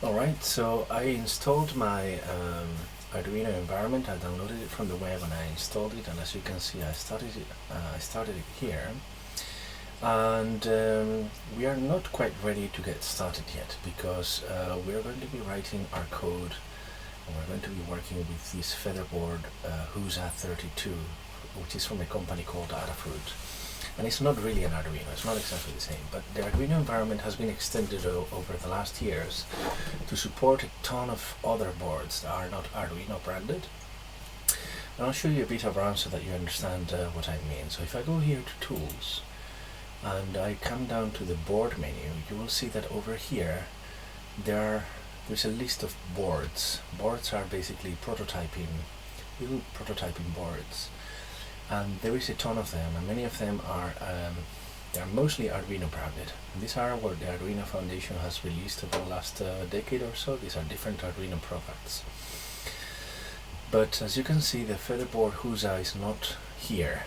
Alright, so I installed my Arduino environment. I downloaded it from the web and I installed it, and as you can see I started it here, and we are not quite ready to get started yet because we are going to be writing our code, and we're going to be working with this Featherboard HUSA32, which is from a company called Adafruit. And it's not really an Arduino, it's not exactly the same, but the Arduino environment has been extended over the last years to support a ton of other boards that are not Arduino branded. And I'll show you a bit around so that you understand what I mean. So if I go here to Tools and I come down to the Board menu, you will see that over here there's a list of boards. Boards are basically little prototyping boards. And there is a ton of them, and many of them are they're mostly Arduino branded. And these are what the Arduino Foundation has released over the last decade or so. These are different Arduino products. But as you can see, the Featherboard HUSA is not here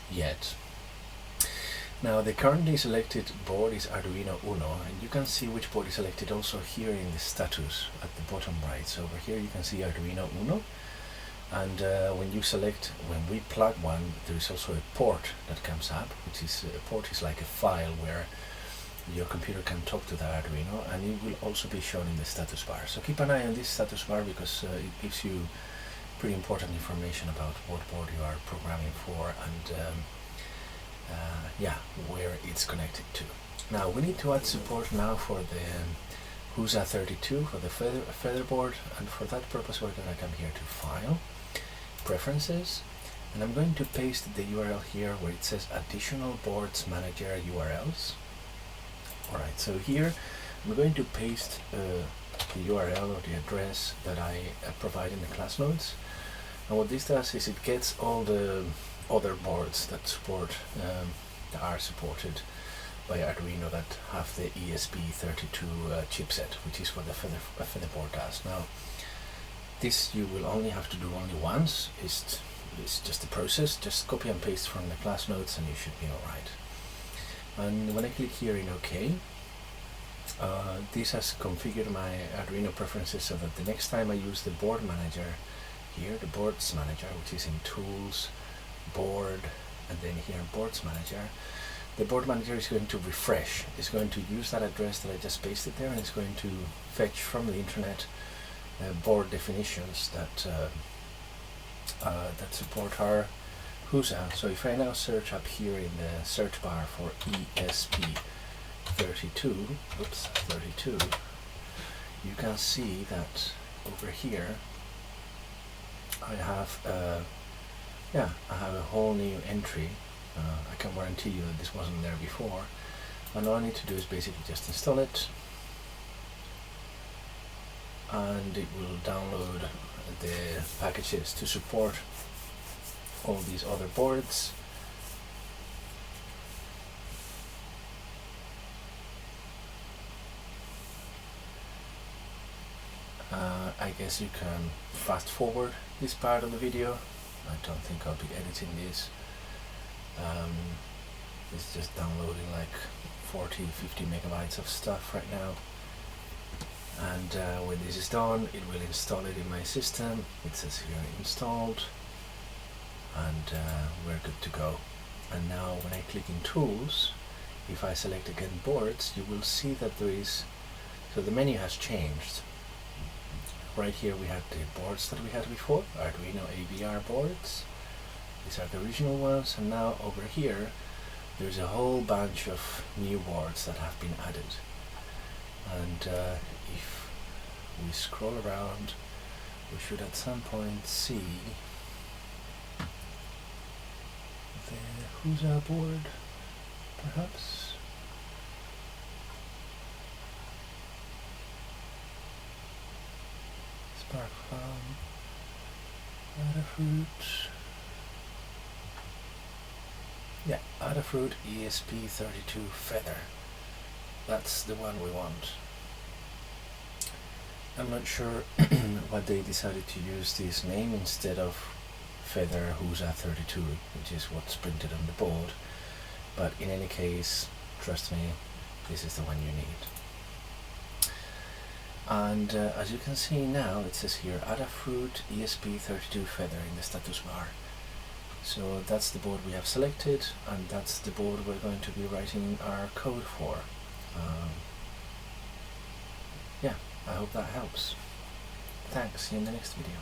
yet. Now the currently selected board is Arduino Uno, and you can see which board is selected also here in the status at the bottom right. So over here you can see Arduino Uno. And when we plug one, there is also a port that comes up, which is a port is like a file where your computer can talk to the Arduino, and it will also be shown in the status bar. So keep an eye on this status bar because it gives you pretty important information about what board you are programming for and where it's connected to. Now we need to add support now for the HUSA32 for the Featherboard, and for that purpose we're going to come here to File, Preferences, and I'm going to paste the URL here where it says Additional Boards Manager URLs. Alright, so here I'm going to paste the URL or the address that I provide in the class notes, and what this does is it gets all the other boards that are supported by Arduino that have the ESP32 chipset, which is what the Featherboard does. Now this you will only have to do only once. It's just a process. Just copy and paste from the class notes and you should be alright. And when I click here in OK, this has configured my Arduino preferences so that the next time I use the board manager here, the boards manager, which is in Tools, Board, and then here Boards Manager, the board manager is going to refresh. It's going to use that address that I just pasted there, and it's going to fetch from the internet board definitions that support our HUSA. So if I now search up here in the search bar for ESP32, you can see that over here I have a whole new entry. I can guarantee you that this wasn't there before, and all I need to do is basically just install it, and it will download the packages to support all these other boards. I guess you can fast forward this part of the video. I don't think I'll be editing this. It's just downloading like 40-50 megabytes of stuff right now, and when this is done it will install it in my system. It says here installed, and we're good to go. And now when I click in Tools, if I select again Boards, you will see that so the menu has changed. Right here we have the boards that we had before, Arduino AVR boards. These are the original ones, and now over here there's a whole bunch of new boards that have been added. And if we scroll around, we should at some point see the HUSA board, perhaps. Spark Farm, Adafruit. Yeah, Adafruit ESP32 Feather. That's the one we want. I'm not sure why they decided to use this name instead of Feather HUSA32, which is what's printed on the board, but in any case, trust me, this is the one you need. And as you can see now, it says here Adafruit ESP32 feather in the status bar. So that's the board we have selected, and that's the board we're going to be writing our code for. Yeah, I hope that helps. Thanks, see you in the next video.